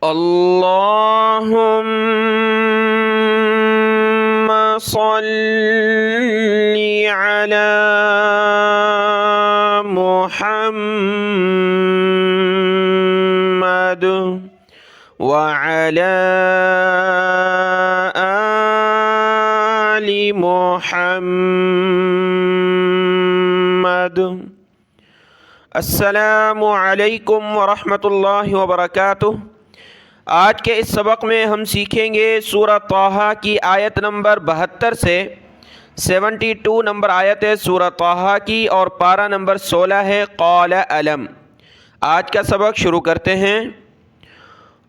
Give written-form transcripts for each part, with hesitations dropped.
اللهم صل على محمد وعلى آل محمد। अस्सलामु अलैकुम वरहमतुल्लाहि वबरकातुह। आज के इस सबक में हम सीखेंगे सूरह तौहा की आयत नंबर 72 से 72 नंबर आयत है सूरह तौहा की, और पारा नंबर 16 है क़ाल अलम। आज का सबक शुरू करते हैं।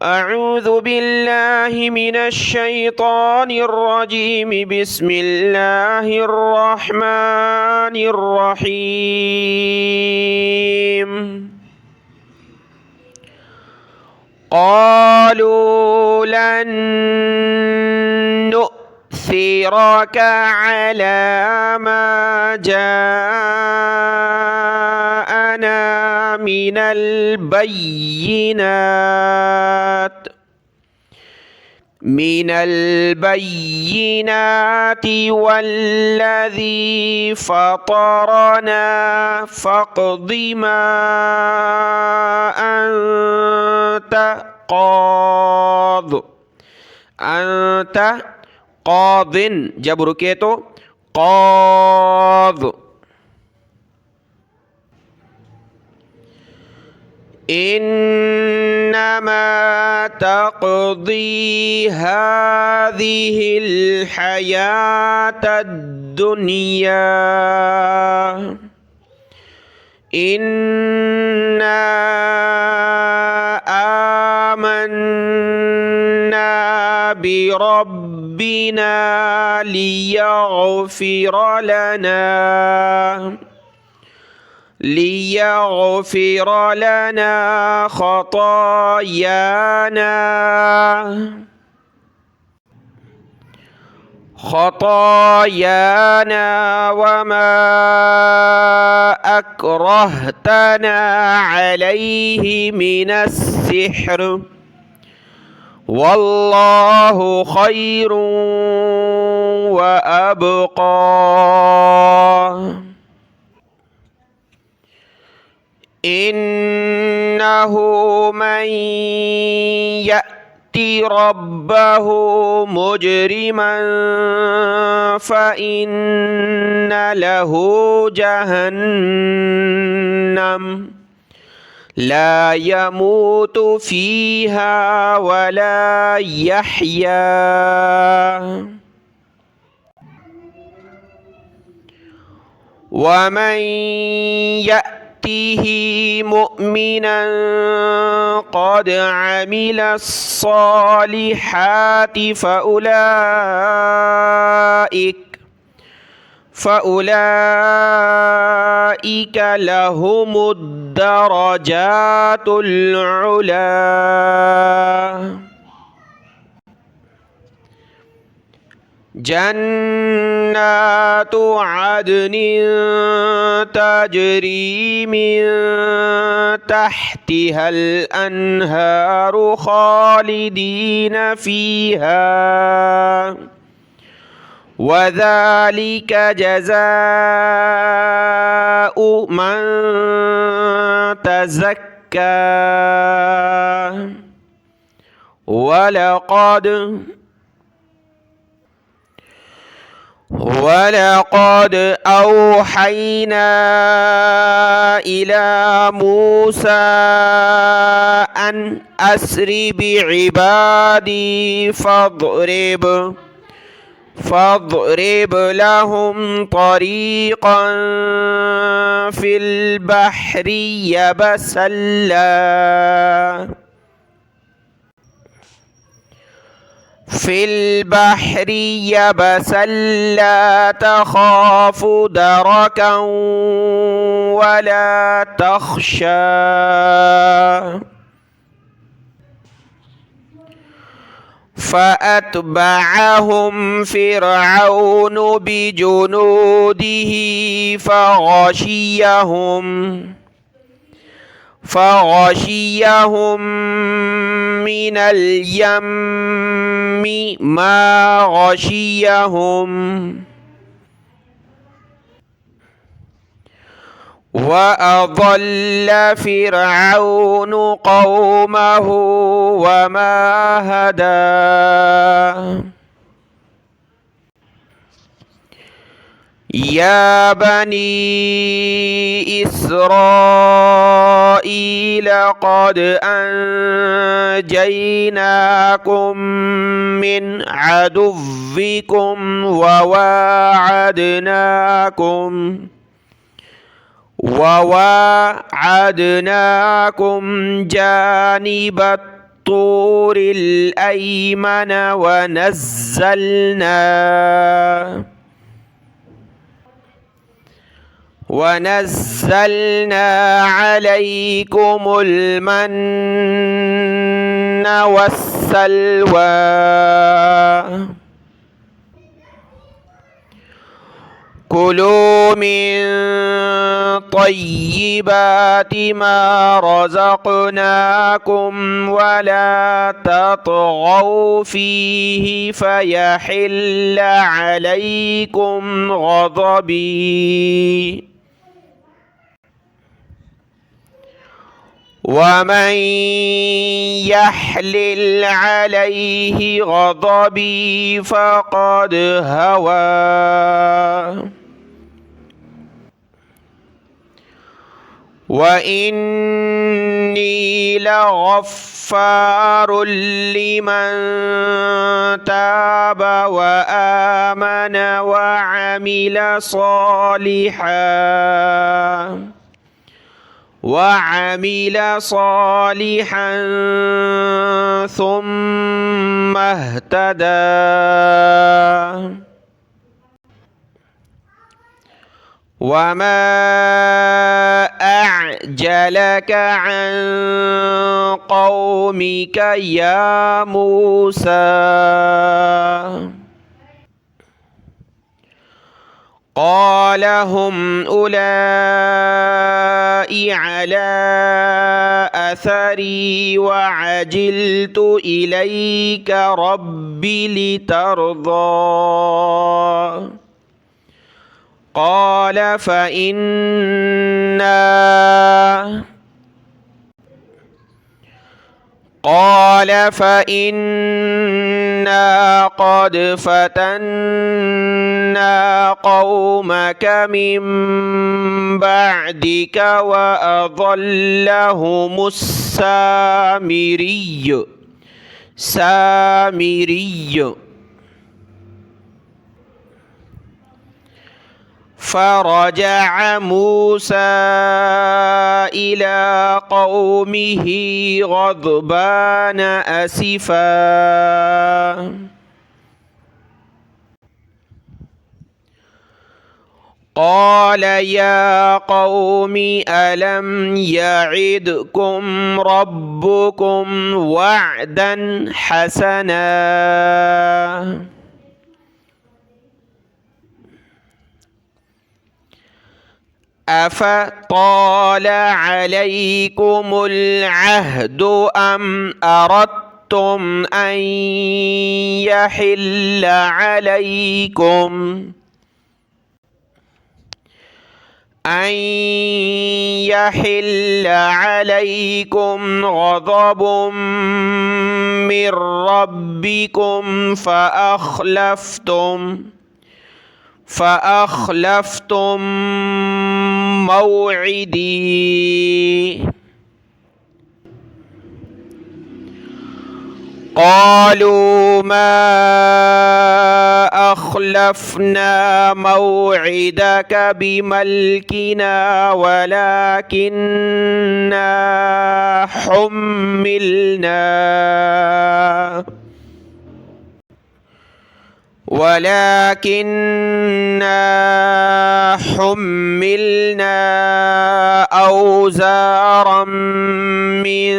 अऊज़ु बिल्लाहि मिनश शैतानिर रजीम, बिस्मिल्लाहिर रहमानिर रहीम। क़ालू लन नु'थिरक अला मा जाअना मिनल बैयिनाति वल्लज़ी फ़तरना फ़क़्दि मा अंत क़ादिन, जब रुके तो क़ाद। इन्नमा तक़दी हाज़िहिल हयातद दुनिया इन्ना आमन्ना बिरब्बिना लियग़फिर लना खतायाना वमा अक्रहतना अलैहि मिनस सिह्र वल्लाहु खैरुन व अबक़ा। इन्नहु मन यअति रब्बहु मुजरिमन फ़इन्न लहु जहन्नम ला यमूतु फ़ीहा वला यहया। वमन यअतिहि मुमिनन क़द अमिलस्सालिहाति फ़उलाइक लहुमुद्दरजातुल उला। जन्नातु अदनिन तजरी मिन तहतिहल अन्हारु खालिदीन फ़ीहा वज़ालिक जज़ाउ मन तज़क्का। वलक़द औहैना इला मूसा अन अस्रि बिइबादी फ़ाضरिब लहुम तरीक़न फ़िल बहरि यबसल्ला ला तख़ाफ़ु दरकन वला तख़शा। फ़अत्बअहुम फ़िरऔन बिजुनूदिही फ़ग़शियहुम من اليم ما غشيهم وأضل فرعون قومه وما هدى يا بني إسرائيل قد أنجيناكم من عدوكم وواعدناكم جانب الطور الأيمن ونزلنا عليكم المن والسلوى كلوا من طيبات ما رزقناكم ولا تطغوا فيه فيحل عليكم غضبي ومن يحلل عليه غضبي فقد هوى وإني لغفار لمن تاب وآمن وعمل صالحا ثم اهتدى وما أعجلك عن قومك يا موسى قال هم أولئك على أثري وعجلت إليك رب لترضى قال فإنا قد فتنا قومك من بعدك وأضلهم السامري فرجع موسى إلى قومه غضبان أسفا قال يا قوم ألم يعدكم ربكم وعدا حسنا أفطال عليكم العهد أم أردتم أن يحل عليكم غضب من ربكم فأخلفتم موعدي قالوا ما أخلفنا موعدك بملكنا ولكننا حملنا أوزارا من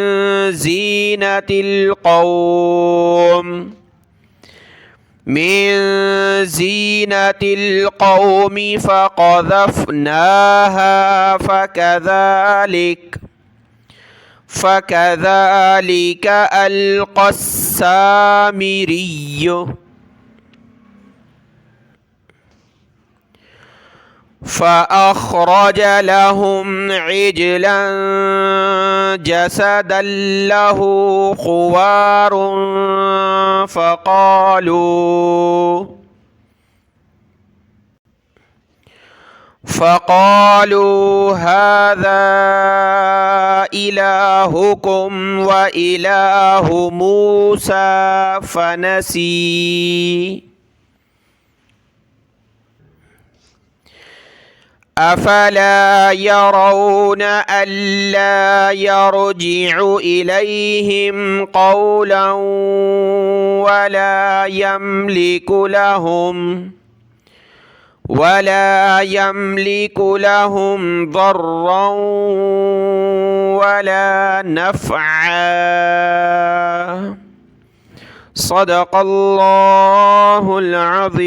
زينة القوم فقذفناها فكذلك ألقى السامري فأخرج لهم عجلا جسدا له خوار فقالوا هذا إلهكم وإله موسى فنسي أفلا يرون ألا يرجع إليهم قولا ولا يملك لهم ضرا ولا نفعا. صدق الله العظيم.